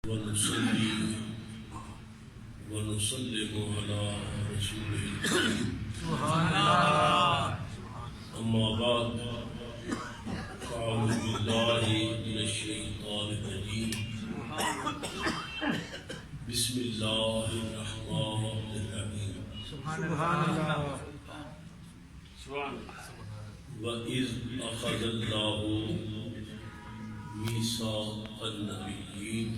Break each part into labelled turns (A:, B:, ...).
A: ونصلي ونسلم على رسوله الكريم أما بعد فأعوذ بالله من الشيطان الرجيم بسم الله الرحمن الرحيم وَإِذْ أَخَذَ اللَّهُ مِيثَاقَ النَّبِيِّينَ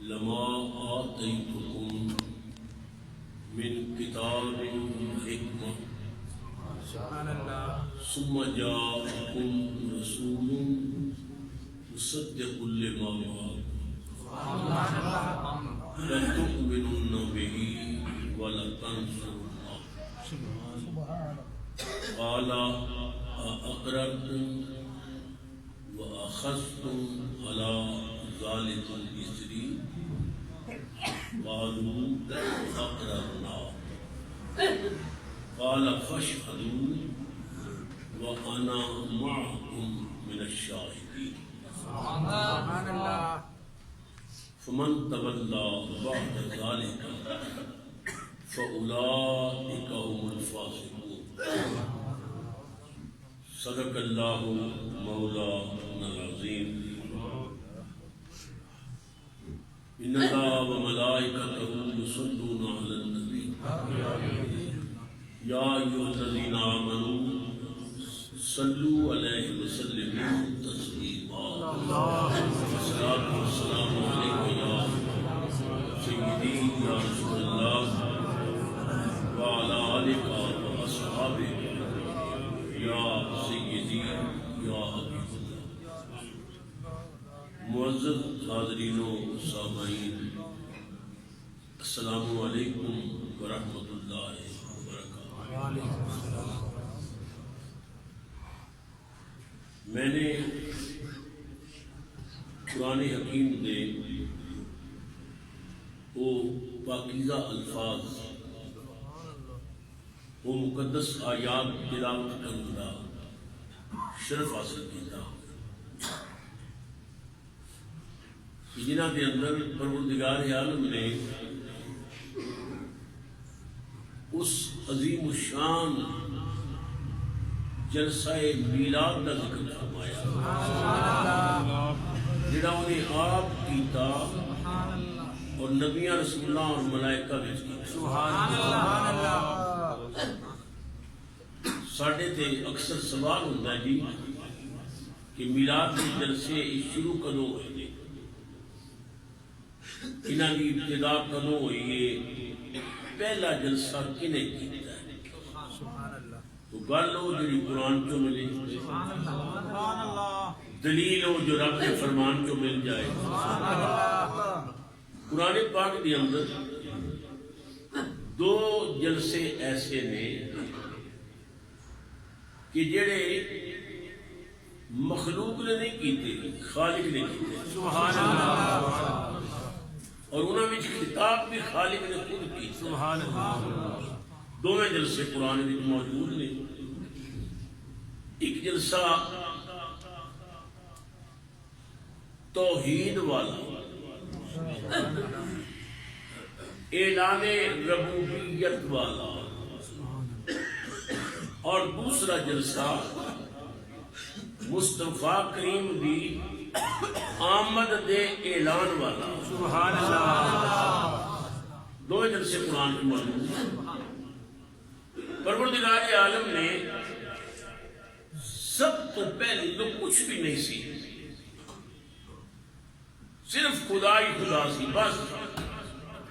A: لَمَا آتَيْتُكُم مِّن كِتَابٍ وَحِكْمَةٍ ثُمَّ جَاءَكُم رَّسُولٌ مُصَدِّقٌ لِّمَا مَعَكُمْ لَتُؤْمِنُنَّ بِهِ وَلَتَنصُرُنَّهُ قال أأقررتم وأخذتم على ذلك الإصري قالوا أقررنا قال فاشهدوا وأنا معكم من الشاهدين فمن تولى بعد ذلك فأولئك هم الفاسقون صدق اللہ مولانا العظیم ان اللہ وملائکتہ یصلون علی النبی یا ایھا الذین آمنوا صلوا علیہ وسلموا تسلیما الصلاۃ والسلام علیک یا سیدی یا رسول اللہ وعلی آلک واصحابک یا سیدی یا حبیب اللہ۔ معزز حاضرین و سامعین، السلام علیکم ورحمۃ اللہ وبرکاتہ۔ میں نے قرآن حکیم دے وہ پاکیزہ الفاظ، وہ مقدس آیات تلاوت کرنے کا شرف حاصل کیا جنہاں کے اندر پروردگار عالم نے اس عظیم الشان جلسہ میلاد کا ذکر فرمایا جڑا انہیں آپ کیتا اور نبیاں رسول اللہ اور ملائکہ وچ کیتا۔ ساڈے تے اکثر سوال ہوتا ہے جی کہ میلاد کے جلسے شروع کدوں ہوئے نے، انہاں کی ابتدا کدوں ہوئی ہے، پہلا جلسہ کنے کیتا ہے؟ تو گل ہو جڑی قرآن چوں ملے، دلیل ہو جو رب کے فرمان چوں مل جائے۔ قرآن پاک کے اندر دو جلسے ایسے نے کہ جڑے مخلوق نے نہیں کیتے، خالق نے کیتے، سبحان اللہ، اور انہاں وچ خطاب بھی خالق نے خود کی، سبحان اللہ۔ دونوں جلسے قرآن وچ موجود نے۔ ایک جلسہ توحید والا، اعلان ربوبیت والا، اور دوسرا جلسہ مصطفیٰ کریم دی آمد دے اعلان والا، سبحان اللہ۔ دو جلسے قرآن میں موجود ہیں۔ پروردگار عالم نے سب تو پہلے تو کچھ بھی نہیں سی، صرف خدا ہی خدا سی، بس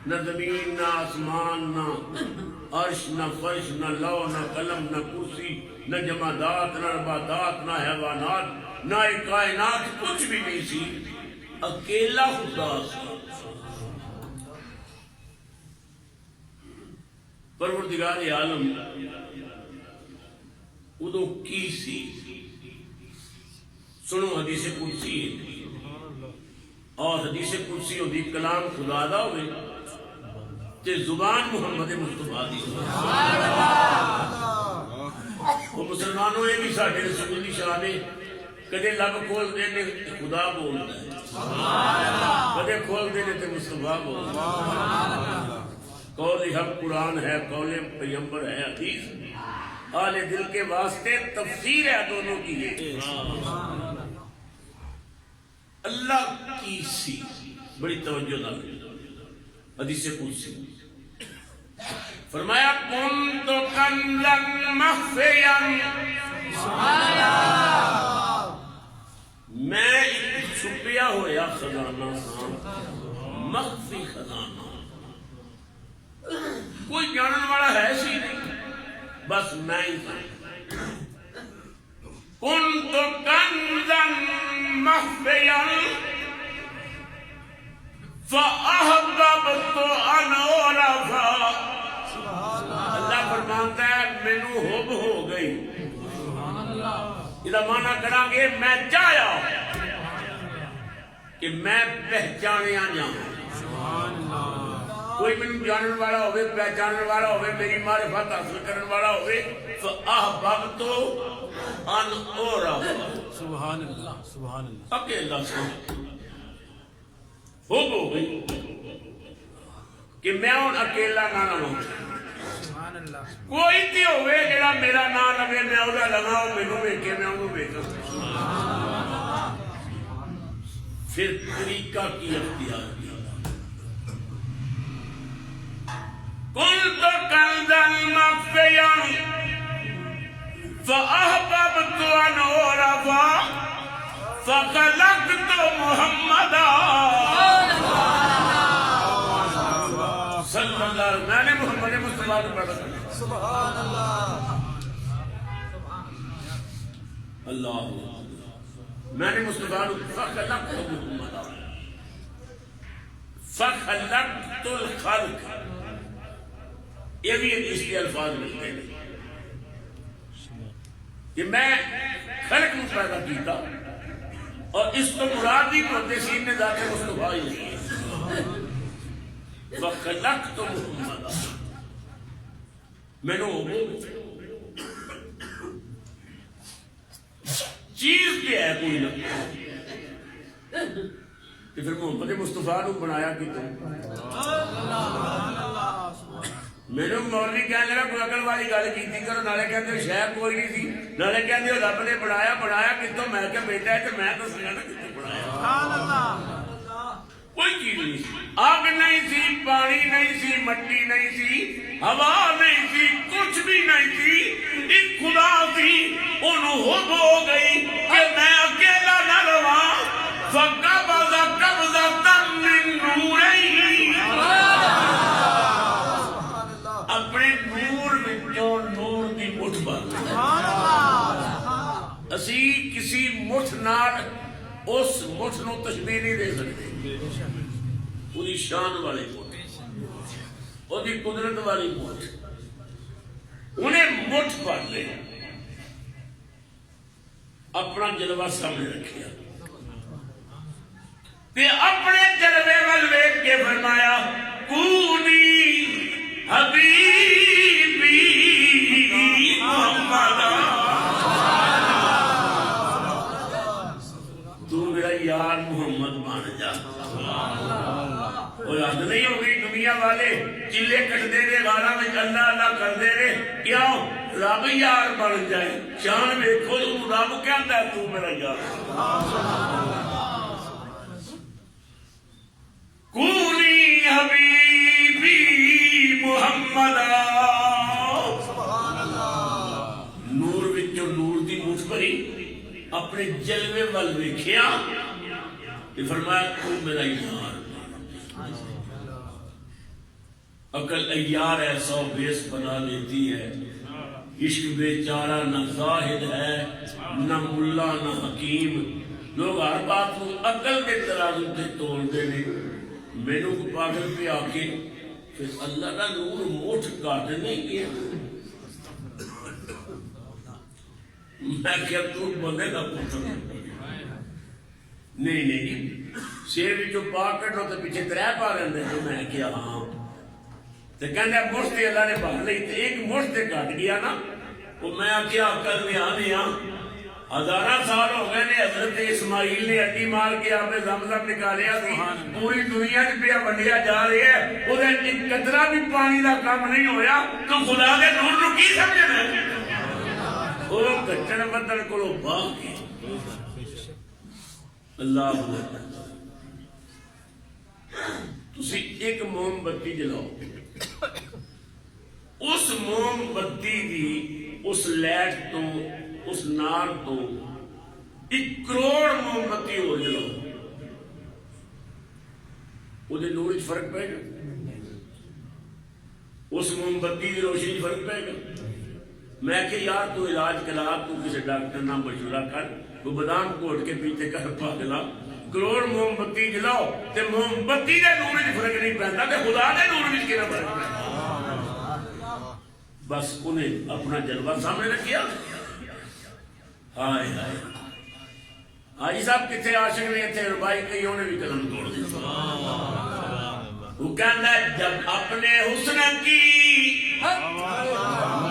A: نہ زمین نہ آسمان نہ عرش نہ فرش نہ لو نہ قلم نہ کرسی نہ جمادات نہ نباتات نہ حیوانات نہ کائنات، کچھ بھی نہیں سی، اکیلا خدا سی۔ پروردگار عالم ادو کی سی؟ سنو حدیث قدسی، اور حدیث قدسی ہوتی کلام خدا دا ہوئے تے زبان محمد مصطفیٰ دی۔ وہ مسلمانوں یہ بھی ساڑھے رسول دی شان ہے، کدے لب کھول دے خدا بولتا ہے، روزے کھولتے ہیں تو مصطفیٰ بول قول حق قرآن ہے، قول پیغمبر ہے، حدیث آل دل کے واسطے تفسیر ہے دونوں کی. اللہ کی سی بڑی توجہ نہ حدیث قدسی فرمایا کنت کنزا مخفیا، میں ایک چھپیا ہوا خزانہ ہاں، مخفی خزانہ، کوئی جاننے والا ہے سی نہیں، بس میں ہی تھا. کنت کنزا مخفیا فأحببت أن أعرف. اللہ فرماتا ہے مینوں حب ہو گئی. یہ معنی کریں گے میں چاہیا کہ میں پہچانیا جاؤں. کوئی مینوں جاننے والا ہوئے، پہچاننے والا ہوئے، میری معرفت حاصل کرنے والا ہوئے. فأحببت أن أعرف.
B: سبحان اللہ سبحان اللہ.
A: اب اللہ سے ہو گئی کہ میں ہوں اکیلا نہ رہوں. کوئی تھی ہوئے جڑا میرا نام لگے میں اودا لگاؤں، مینوں ویکھے میں انہوں ویکھاں. پھر طریقہ کی اختیار کیا. کنت کنزا مخفیا فأحببت أن أعرف فخلقت محمدا صلی اللہ علیہ وسلم. میں نے محمد مصطفیٰ کو پیدا کیا.
B: سبحان اللہ.
A: اللہ میں نے مصطفیٰ کو فخلقت محمدا، فخلقت الخلق. یہ بھی اس کے الفاظ ملتے ہیں کہ میں خلق میں پیدا کیتا، اور اس کو مراد بھی محدثین نے ذات مصطفیٰ ہی نہیں ہے. فخلقت محمدا، میں نے چیز کیا ہے کوئی نہ کہ پھر محمد مصطفیٰ کو بنایا کہ تم. میرے مولوی کہنے لگا کوئی عقل والی گل کی کرو، نالے کہتے شاید کوئی نہیں تھی، نالے کہتے رب نے بنایا کتوں. میں کہ بیٹا ہے تو میں تو سنا کتوں بنایا. کوئی چیز نہیں سی، آگ نہیں سی، پانی نہیں سی، مٹی نہیں سی، ہوا نہیں سی، کچھ بھی نہیں سی. ایک خدا سی، انہوں حب ہو گئی کہ میں اکیلا نہ رہا. فقبض قبضۃ من نورہ، اپنے نور وچوں نور دی مٹھ بن. اسی کسی مٹھ نال اس مٹھ نو تشبیہ نہیں دے سکتے. وہی شان والی مٹھ، وہی قدرت والی مٹھ. انہیں مٹھ پڑھ لے، اپنا جلوہ سامنے رکھیا تے اپنے جلوے وال ویکھ کے فرمایا کونی حبیبی محمد، تو میرا یار محمد بن جا. اور حد نہیں ہو گئی دنیا والے چلے کٹتے رہے، غارہ میں اللہ اللہ کرتے رہے. کیوں؟ رب یار بن جائے. شان ویکھو رب کہندا ہے تو میرا یار. کونی حبیبی محمد. نور وچوں نور دی مٹھ بھری، اپنے جلوے وال ویکھیا تے فرمایا تو میرا یار. عقل ایار ایسا بیس بنا لیتی ہے. عشق بیچارہ نہ زاہد ہے نہ ملا نہ حکیم. لوگ ہر بات کو عقل کے ترازو سے تولتے ہیں. مینوں کو پاگل پہ آ کے پھر اللہ کا نور موٹھ کاٹ نہیں گیا. میں کیا تو بندے کا پوچھا نہیں نہیں شیر جو پاک کٹو تو پیچھے ترے پا رہے تو میں کیا ہاں تو کہنے مشت اللہ نے پا لی. ایک مشت کٹ گیا نا وہ میں کیا عقل میں آنے ہزارہ سال ہو گئے نے حضرت اسماعیل نے ہڈی مار کے آپ نے زمزم نکالیا سی پوری دنیا چ پیا ونڈیا جا رہی ہے وہ ایک قطرہ بھی پانی کا کام نہیں ہویا تو خدا کے نور نو کی سمجھنا وہ کچن بدل کو باغ کے اللہ تسی ایک موم بتی جلاؤ اس موم بتی دی اس لائٹ تو اس نار تو 1 کروڑ موم بتی ہو جلاؤ وہ نور فرق پائے گا اس موم بتی کی روشنی فرق پائے گا میں کہ یار تو علاج کلا تو کسی ڈاکٹر نہ مشورہ کر وہ بادام کوٹ کے پیتے کر پاگلا کروڑ موم بتی جلاؤ تے موم بتی دے نور وچ فرق نہیں پیندا تے خدا دے نور وچ کیڑا فرق پیندا بس انہیں اپنا جلوہ سامنے رکھیا ہائے ہائے حاجی صاحب کتنے عاشق نے تھے ربائی کئی انہیں بھی قلم توڑ دیا وہ کہنا ہے جب اپنے حسن کی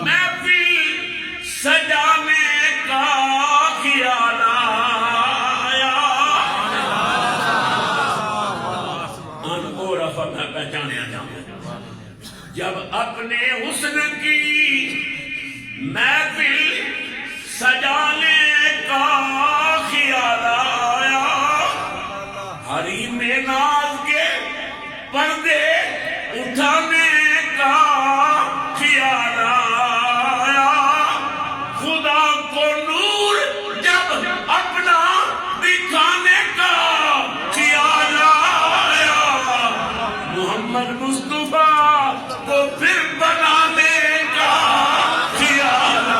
A: محفل سجانے کا خیال آیا ان اور افت میں پہچانیا جاؤں جب اپنے حسن کی محفل سجانے کا خیال آیا حریم ناز کے پردے اٹھانے کا خیال آیا خدا کو نور جب اپنا دکھانے کا خیال آیا محمد مصطفیٰ کو پھر بنانے کا خیال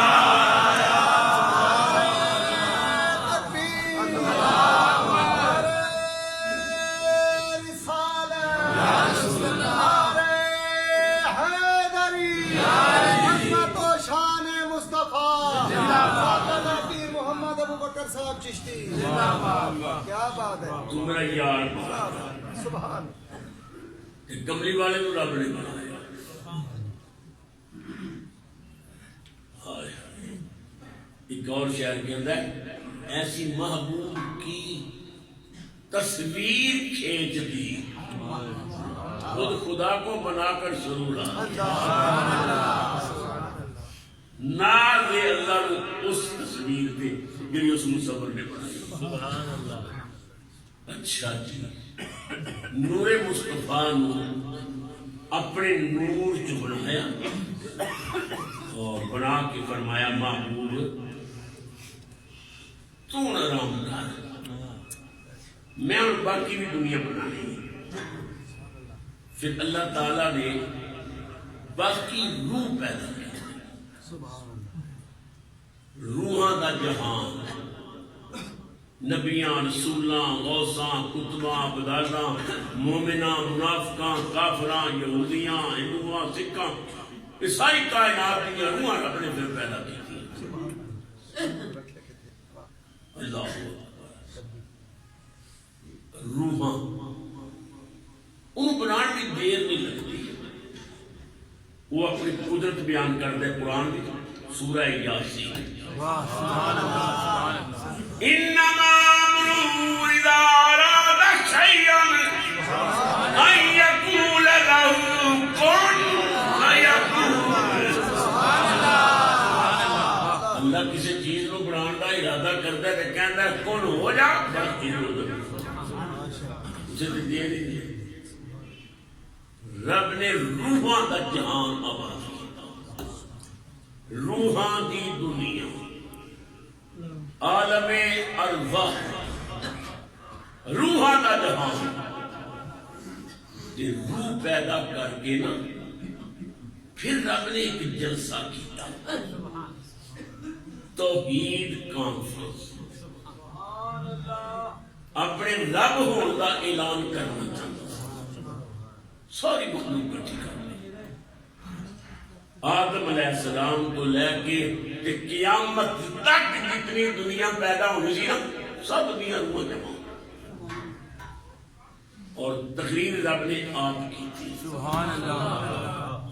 B: چشتی کیا بات ہے
A: تو میرا یار
B: سبحان
A: کملی والے کو رب نے بنایا ایک اور شعر کے اندر ایسی محبوب کی تصویر کھینچ دی خود خدا کو بنا کر ضرور ناز اللہ اس تصویر پہ جنہیں اس مصور نے بنایا اچھا جی نور مصطفیٰ نے اپنے نور جو بنایا اور بنا کے فرمایا محبوب تو آرام کر میں اور باقی بھی دنیا بنانی پھر اللہ تعالیٰ نے باقی روح پیدا کی روحاں دا جہان نبیاں رسولاں غوثاں کتباں عبداللہ مومناں منافقاں کافراں یہودیاں ہندوواں سکھاں یہ ساری کائنات کی روحاں رب نے پھر پیدا کی تھی اللہ روحاں انہوں بنان کی دیر نہیں لگتی وہ اپنی قدرت بیان کرتے قرآن کی سورہ یاسین انما امرؤ اذا اراد شيئا ان يقول له كن فيكون اللہ کسی چیز کو بنانے کا ارادہ کرتا ہے تو کہتا ہے کن ہو جا بس چیز ہو جائے اسے تو دے نہیں دے رب نے روحاں دا جہان آباد روحاں دی دنیا عالم ارواح روحاں دا جہان روح پیدا کر کے نا پھر رب نے ایک جلسہ کیا توحید کانفرنس اپنے رب ہونے کا اعلان کرنا چاہتا ساری مخلوق کٹھی کر آدم علیہ السلام کو لے کے قیامت تک جتنی دنیا پیدا ہونی سی نا سب دنیا روح جمع اور تقریر رب نے آپ کی تھی
B: سبحان اللہ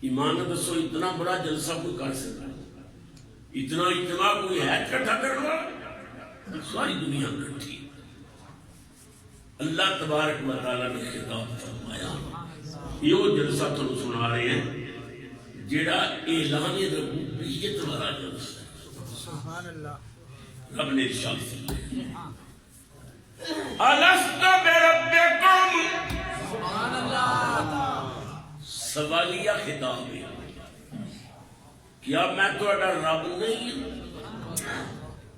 A: ایمان دسو اتنا بڑا جلسہ کوئی کر سکتا اتنا اجتماع کوئی ہے اکٹھا کرنا؟ ساری دنیا کٹھی. اللہ تبارک و تعالیٰ نے خطاب فرمایا. یہ جلسہ تمہیں سنا رہے ہیں جڑا اعلان ربوبیت والا جلسہ ہے.
B: سبحان اللہ.
A: رب نے ارشاد فرمایا الست بربکم.
B: سبحان اللہ.
A: سوالیہ خطاب ہے. کیا میں تہاڈا رب نہیں ہوں؟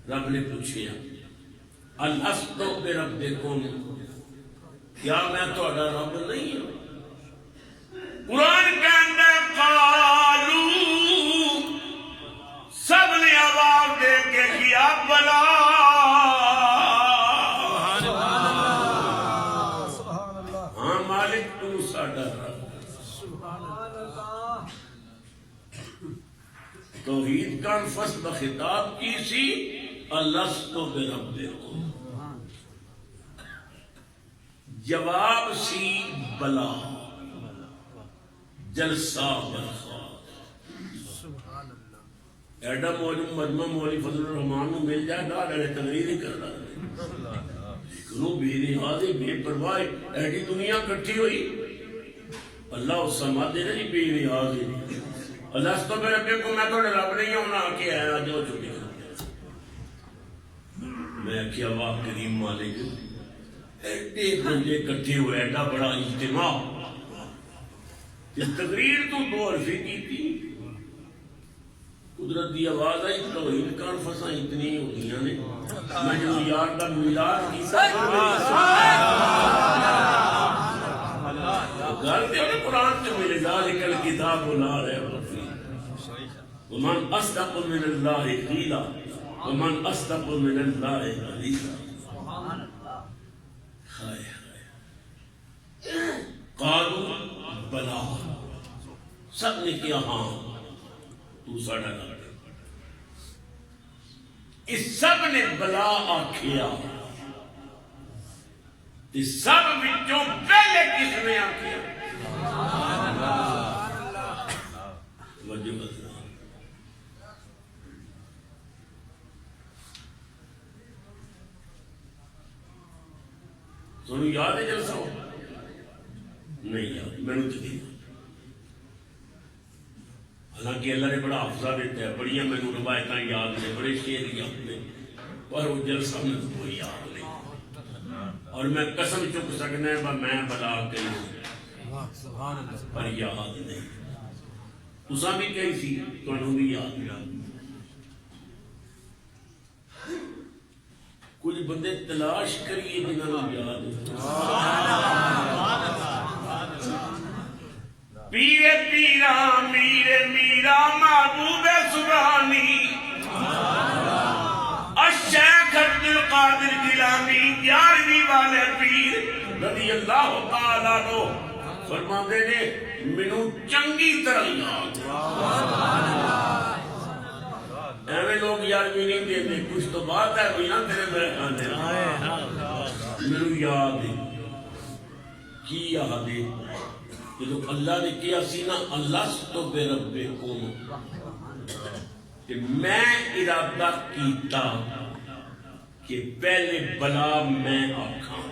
A: رب نے پوچھا الست بربکم، کیا میں تہاڈا رب نہیں ہوں؟ قرآن کے اندر قالو، سب نے آواز دے کے کیا بلا.
B: سبحان اللہ.
A: ہاں مالک تو ساڈا رب.
B: سبحان اللہ.
A: توحید کانفرنس بخطاب کی سی الست بربکم. جواب سی بلا. جلسہ برخاست.
B: سبحان اللہ.
A: ایڈا مجمع مولوی فضل الرحمان کو مل جائے گا لڑے تقریر ہی کر رہا ہے. بے لحاظ بے پرواہ ایڈی دنیا کٹھی ہوئی. اللہ اس سماج دے نہیں بے لحاظ. اللہ تو میرے رب کو میں تو رب نہیں ہوں نہ کہ آیا جو چھٹی میں کیا واہ کریم مالک ایڈے بندے کٹھے ہوئے ایڈا بڑا اجتماع. تقریر تو دو عرفی کی تھی. قدرت دی آواز آئی توحید کانفرنساں اتنی ہوئی نے. میں جو یار کا میلاد کیتا گل تے انہیں قرآن سے ملے ذالک الکتاب لا ریب فیہ ومن اصدق من اللہ قیلا ومن اصدق من اللہ حدیثا. قالوا بلا، سب نے کیا ہاں تو ساڈا رب. اس سب نے بلا آکھیا. اس سب وچوں پہلے کس نے آکھیا؟ وجہ بدلا. تمہیں یاد ہے جلسہ ہو؟ نہیں یاد. میں نے تو حالانکہ اللہ نے بڑا حافظہ دیتا ہے. بڑیاں میں نے روایتاں یاد نے، بڑے شعر یاد نے، پر وہ جلسہ میں کوئی یاد نہیں. اور میں قسم چک سکنا ہے میں بلا کہیں پر یاد نہیں. تساں بھی کہیں سی تمہیں بھی یاد نہیں. کچھ بندے تلاش کریے جنہوں نے یاد. پیرے پیرا میرے میرا محبوب سبحانی الشیخ عبد القادر جیلانی 11ویں والے پیر رضی اللہ تعالیٰ عنہ فرماندے نے مینوں چنگی طرح یاد. ایویں لوگ 11ویں نہیں دیتے، کچھ تو بات ہے کوئی نہ تیرے میرے کھانے. مینوں یاد ہے. کی یاد ہے؟ جب اللہ نے کیا سی نا الست بربکم کہ میں ارادہ کیتا کہ پہلے بلا میں آکھاں.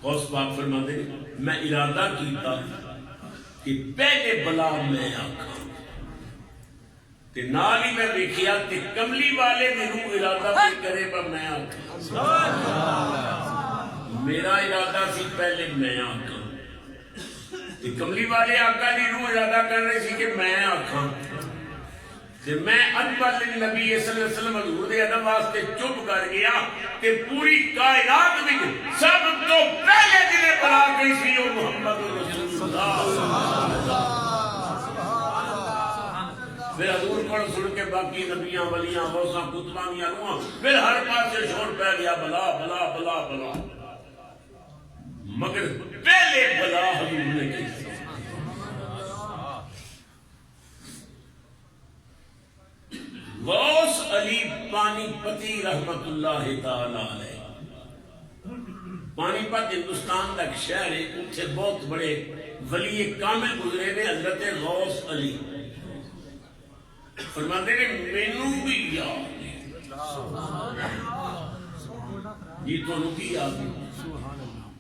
A: غوث پاک فرماتے ہیں میں ارادہ کیتا کہ پہلے بلا میں آکھاں. تے نال ہی میں دیکھیا کہ کملی والے نے روح ارادہ بھی کرے پر میں آکھاں. میرا ارادہ سی پہلے میں آکھاں. کملی والے آقا دی روح ارادہ کر رہے سی کہ میں آکھاں. تے میں اجمل نبی صلی اللہ علیہ وسلم حضور دے ادب واسطے چپ کر گیا تے پوری کائنات وچ سب تو پہلے جنہیں بلا گئی سی وہ محمد رسول اللہ. پھر حضور کو سن کے باقی نبیاں ولیاں غوثاں کتباں دیاں روحاں پھر ہر پاسے شور پہ گیا بلا بلا بلا بلا. مگر پہلے بلا حضور نے کی. غوث علی پانی پتی رحمت اللہ تعالی علیہ. پانی پت ہندوستان کا ایک شہر ہے. اتنے بہت بڑے ولی کامل گزرے نے حضرت غوث علی. فرماتے نے مینوں بھی یاد ہے جی تانوں کی یاد ہے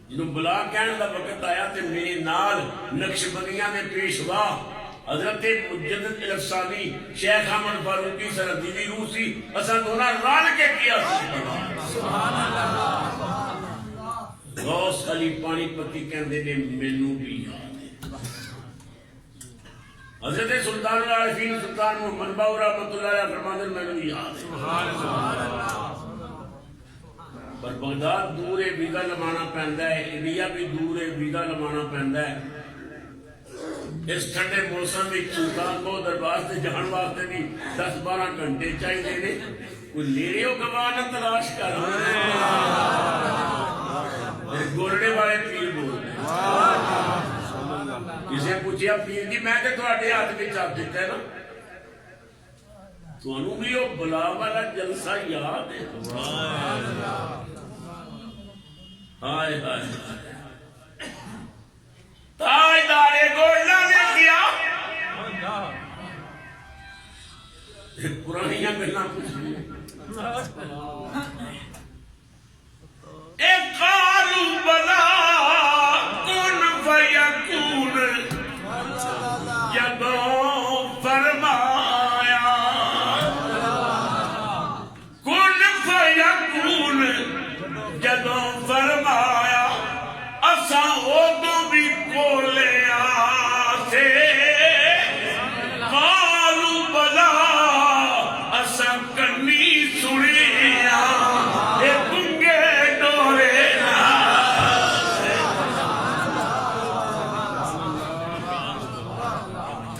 A: جنہوں بلا کہنے کا وقت آیا تے میرے نال نقشبندیاں دے پیشوا حضرت مجدد الافسانی شیخ احمد فاروقی سرحدی دی روح سی اساں دونوں رل کے کیا سبحان اللہ غوث علی پانی پتی کہندے نے مینوں بھی یاد ہے حضرت سلطان العارفین سلطان محمد باو رحمۃ اللہ علیہ فرماتے ہیں مینوں بھی یاد ہے سبحان اللہ پر بغداد دور ہے ویزا لمانا پہندا ہے انڈیا بھی دور ہے ویزا لمانا پہندا ہے اس ٹھنڈے موسم میں سلطان کو دربار سے جان واسطے بھی 10-12 گھنٹے چاہیے نے کوئی نیڑے ہو گواہ نہ تلاش کر گولڑے والے پیر بولتے کسی پوچھیا پیر جی میں تو تھوڑے ہاتھ میں چپ دیتا ہے نا تانوں بھی وہ بلا والا جلسہ یاد ہے ہائے ہائے تاجدار گولڈا نے کیا پرانی گلاں کچھ نہیں ایک قالوا بلا کن فیکون جدوں فرمایا کن فیکون جدوں فرمایا اساں اودوں بھی کولیا سے قالوا بلا اساں کنی سنیا اے گنگے ڈورے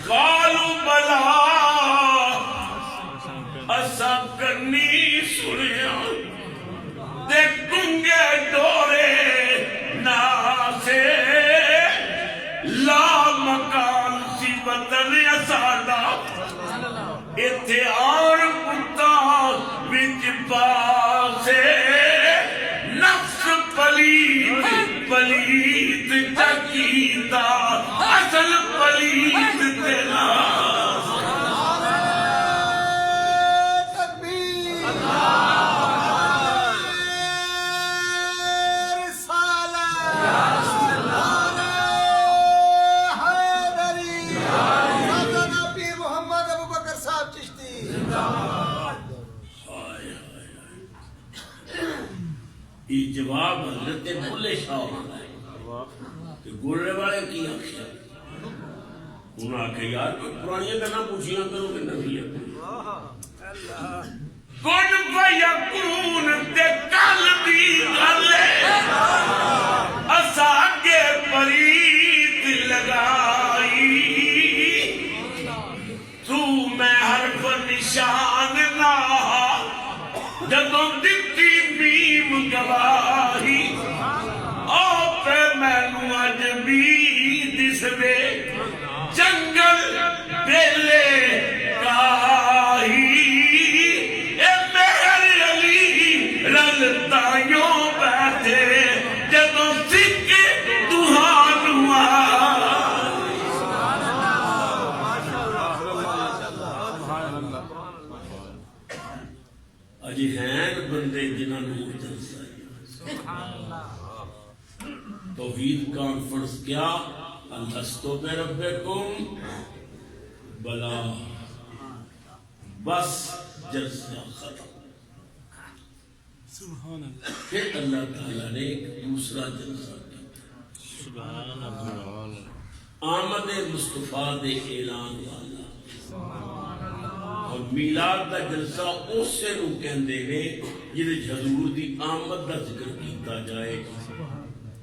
A: قالوا بلا اساں کنی سنیا تے گنگے ڈورے لا مکان سی وطن اساڈا ایتھے آن کتا وچ پاسے نفس پلیت پلیت چکیتا اصل پلیت تیرا جواب حضرت بلے شاہ ہوتا ہے کہ گولڑے والے کی آخیا انہوں نے آکھا یار کوئی پرانی گلاں پوچھیاں کرو کہ نبی کن فیکون تے کل دی گل اسا اگے پریت لگائی تو میں حرف نشان نہ جدوں دتی بیم گواہی آپ مینوں اج بھی دسوے جنگل بیلے کاہی اے مہر علی رلتایوں بیٹھے جدوں سکھ دوہانوں اجی ہیں بندے جنہاں نور جلسہ توحید کانفرنس کیا الستو بربکم بلا بس جلسہ ختم سبحان اللہ پھر اللہ تعالیٰ نے ایک دوسرا جلسہ کیا سبحان اللہ آمد مصطفیٰ دے اعلان والا اور میلاد دا جلسہ اسے نو کہندے نے جدے حضور دی آمد دا ذکر کیتا جائے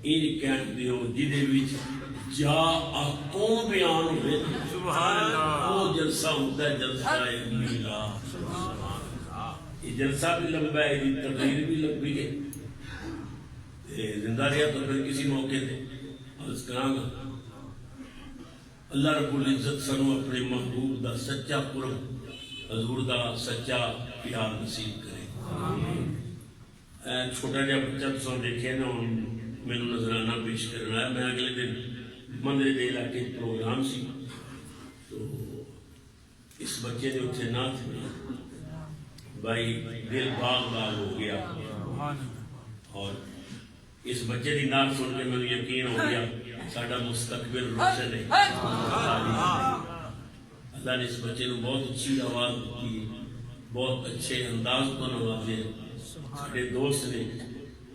A: ان کہندے ہو جدے وچ جا کون بیان ہوئے سبحان اللہ وہ جلسہ ہوتا ہے جلسہ میلاد یہ جلسہ بھی لمبا ہے یہ تقریر بھی لمبی ہے زندہ رہا تو پھر کسی موقع تے عرض کراں گا اللہ رب العزت سنو اپنے محبوب دا سچا قرب حضور دا سچا پیار نصیب کرے چھوٹا جہا بچہ تو دیکھے نا میں نے نظرانہ پیش کرنا ہے میں اگلے دن مندر کے علاقے پروگرام سی تو اس بچے نے اتنے نہ تھے بھائی دل باغ باغ ہو گیا اور اس بچے کی نعت سن کے مجھے یقین ہو گیا ساڈا مستقبل روشن ہے اللہ نے اس بچے کو بہت اچھی آواز دی بہت اچھے انداز کو نوازے سارے دوست نے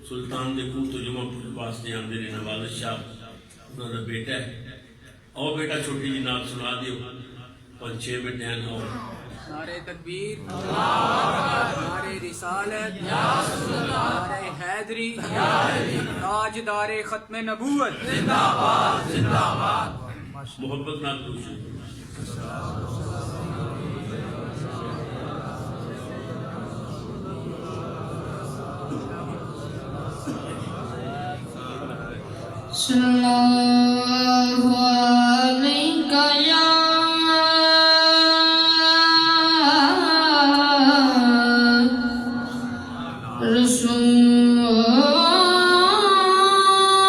A: سلطان دے کو تو جمعہ واسطے آندے نے نواز شاہ انہوں کا بیٹا ہے اور بیٹا چھوٹی جی نعت سنا دیو 5-6 منٹ ہیں اور
B: نعرہ تکبیر نعرہ رسالت نعرہ حیدری تاجدار ختم نبوت زندہ باد زندہ باد
A: محبت نہ دوشی
C: صلی اللہ علیہ یا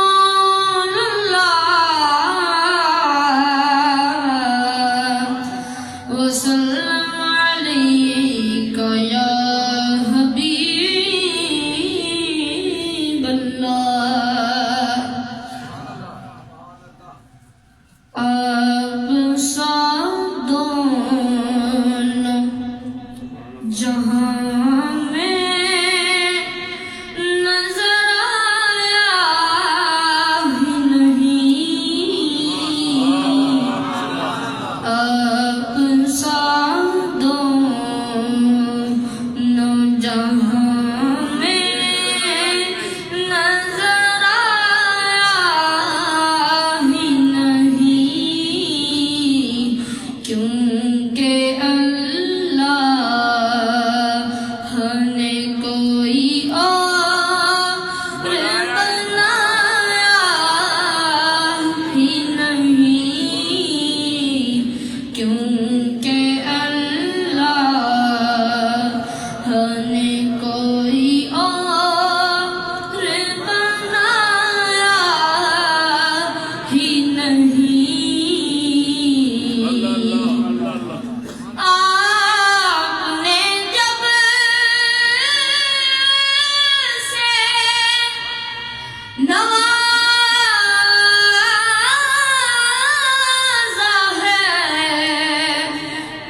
C: رسول اللہ وسلم علیک یا حبیب اللہ آپ سب دونوں جہاں میں نظر آیا ہی نہیں آپ سب دونوں جہاں میں نظر آیا ہی نہیں کیونکہ اللہ نے کوئی اور بنایا ہی نہیں کیونکہ اللہ نے کوئی اور بنایا ہی نہیں آپ نے جب سے نوازا ہے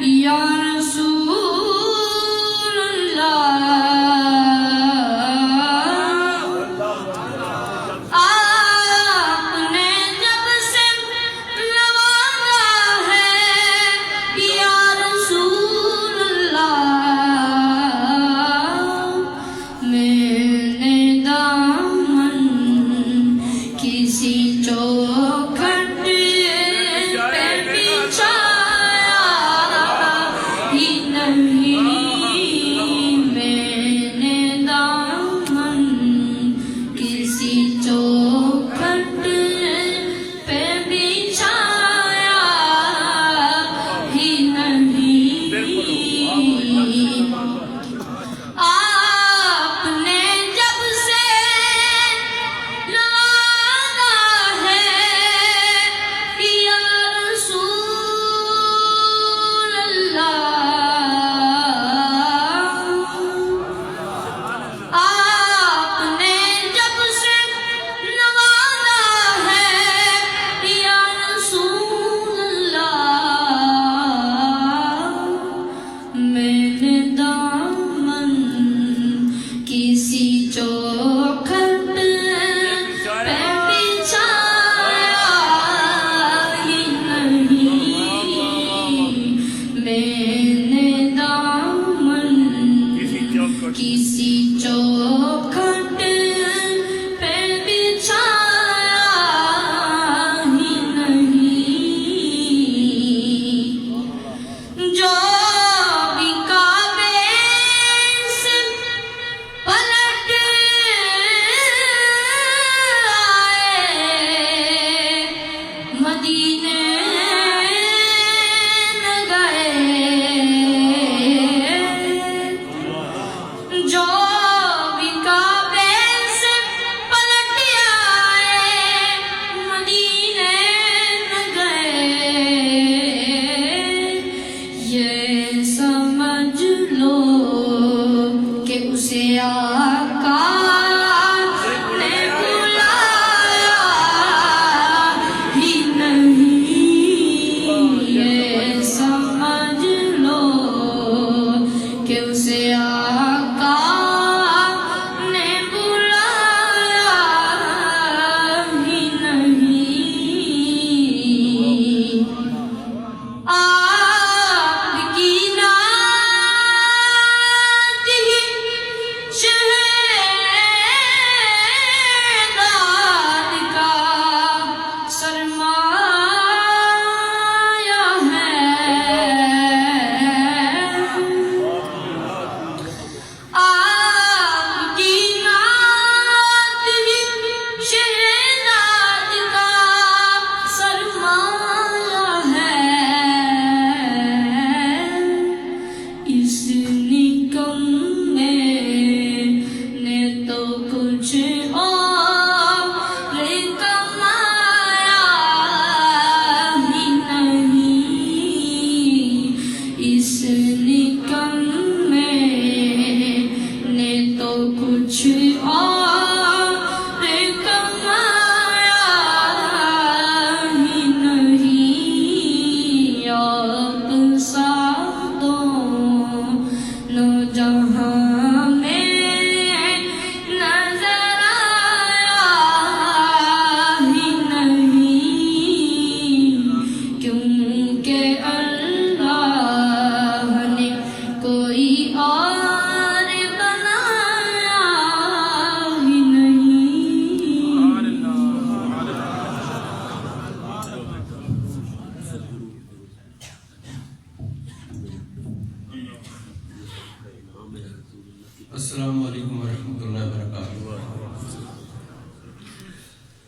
C: یا رسول اللہ آپ نے جب سے نوازا ہے یا رسول اللہ میں نے دامن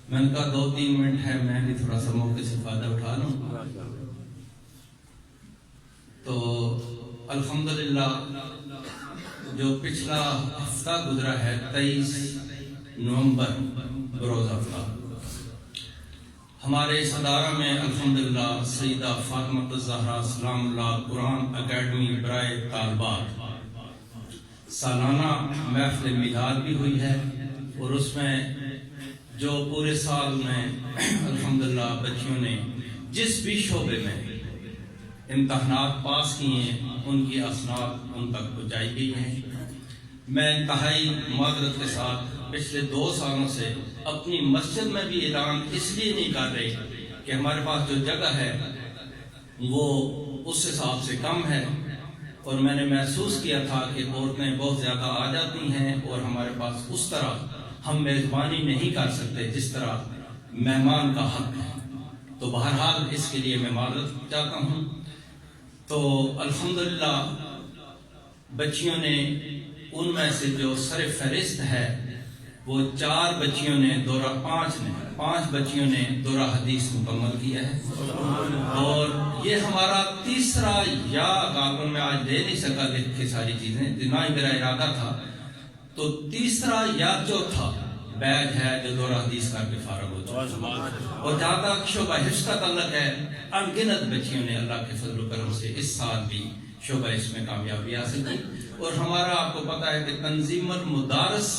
D: میں نے کہا 2-3 منٹ ہے، میں بھی تھوڑا سا موقع سے فائدہ اٹھا لوں. تو الحمدللہ جو پچھلا ہفتہ گزرا ہے 23 نومبر بروز ہفتہ، ہمارے اس ادارہ میں الحمدللہ سیدہ فاطمہ الزہرا سلام اللہ قرآن اکیڈمی برائے طالبات سالانہ محفل میلاد بھی ہوئی ہے، اور اس میں جو پورے سال میں الحمدللہ بچیوں نے جس بھی شعبے میں امتحانات پاس کیے ہیں ان کی اسناد ان تک پہنچائی گئی ہیں. میں انتہائی معذرت کے ساتھ پچھلے 2 سالوں سے اپنی مسجد میں بھی اعلان اس لیے نہیں کر رہے کہ ہمارے پاس جو جگہ ہے وہ اس حساب سے کم ہے، اور میں نے محسوس کیا تھا کہ عورتیں بہت زیادہ آ جاتی ہیں اور ہمارے پاس اس طرح ہم میزبانی نہیں کر سکتے جس طرح مہمان کا حق ہے. تو بہرحال اس کے لیے میں معذرت چاہتا ہوں. تو الحمدللہ بچیوں نے ان میں سے جو سر فہرست ہے وہ 4 بچیوں نے 5 بچیوں نے دورہ حدیث مکمل کیا ہے، اور یہ ہمارا تیسرا، یا غالباً میں آج دے نہیں سکا لکھ کے ساری چیزیں، نہ ہی میرا ارادہ تھا، تو تیسرا یا چوتھا بیچ ہے جو دورہ حدیث کر کے فارغ ہو چکا ہے. اور جہاں تک شعبہ حفظ کا تعلق ہے، انگنت بچیوں نے اللہ کے فضل و کرم سے اس سال بھی شعبہ اس میں کامیابی حاصل کی. اور ہمارا آپ کو پتا ہے کہ تنظیم المدارس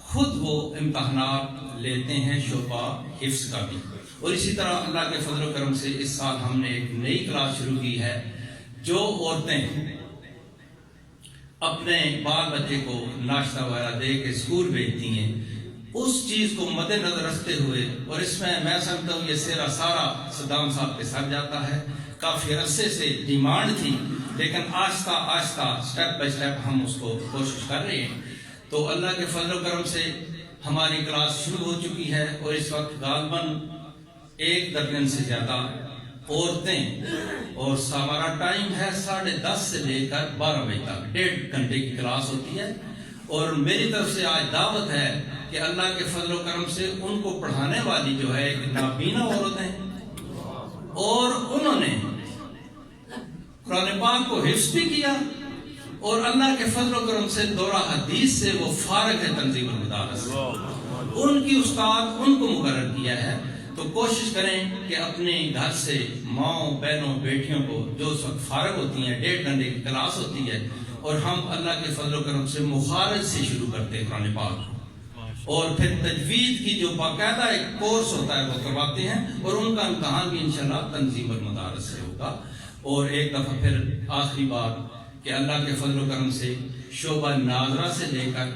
D: خود وہ امتحانات لیتے ہیں شعبہ حفظ کا بھی. اور اسی طرح اللہ کے فضل و کرم سے اس سال ہم نے ایک نئی کلاس شروع کی ہے. جو عورتیں اپنے بال بچے کو ناشتہ وغیرہ دے کے اسکول بھیجتی ہیں، اس چیز کو مد نظر رکھتے ہوئے، اور اس میں سمجھتا ہوں یہ سیرا سارا صدام صاحب کے ساتھ جاتا ہے، کافی عرصے سے ڈیمانڈ تھی، لیکن آہستہ آہستہ سٹیپ بائی سٹیپ ہم اس کو کوشش کر رہے ہیں. تو اللہ کے فضل و کرم سے ہماری کلاس شروع ہو چکی ہے، اور اس وقت غالباً 1 درجن سے زیادہ عورتیں، اور ہمارا ٹائم ہے 10:30 سے لے کر 12 بجے تک 1.5 گھنٹے کی کلاس ہوتی ہے. اور میری طرف سے آج دعوت ہے کہ اللہ کے فضل و کرم سے ان کو پڑھانے والی جو ہے ایک نابینا عورت ہیں، اور انہوں نے قرآن پاک کو حفظ بھی کیا، اور اللہ کے فضل و کرم سے دورہ حدیث سے وہ فارغ ہے تنظیم المدارس. ان کی استاد ان کو مقرر کیا ہے. تو کوشش کریں کہ اپنے گھر سے ماؤں، بہنوں، بیٹیوں کو جو اس وقت فارغ ہوتی ہیں، 1.5 گھنٹے کی کلاس ہوتی ہے، اور ہم اللہ کے فضل و کرم سے مخارج سے شروع کرتے ہیں قرآن پاک کو، اور پھر تجوید کی جو باقاعدہ ایک کورس ہوتا ہے وہ کرواتے ہیں، اور ان کا امتحان بھی انشاءاللہ تنظیم المدارس سے ہوگا. اور ایک دفعہ پھر آخری بات کہ اللہ کے فضل و کرم سے شعبہ ناظرہ سے لے کر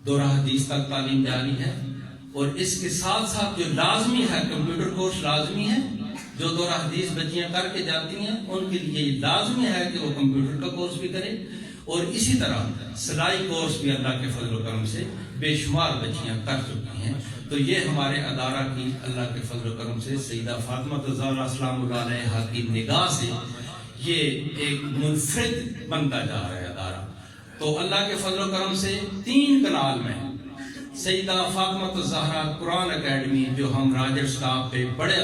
D: دورہ حدیث تک تعلیم جاری ہے، اور اس کے ساتھ ساتھ جو لازمی ہے کمپیوٹر کورس لازمی ہے. جو دورہ حدیث بچیاں کر کے جاتی ہیں ان کے لیے لازمی ہے کہ وہ کمپیوٹر کا کورس بھی کریں، اور اسی طرح سلائی کورس بھی اللہ کے فضل و کرم سے بے شمار بچیاں کر چکی ہیں. تو یہ ہمارے ادارہ کی اللہ کے فضل و کرم سے سیدہ فاطمہ الزہرا سلام اللہ علیہا کی نگاہ سے یہ ایک منفرد بنتا جا رہا ہے ادارہ. تو اللہ کے فضل و کرم سے 3 کنال میں سیدہ فاطمہ الزہرا قرآن اکیڈمی جو ہم راجر سٹاف پہ بڑے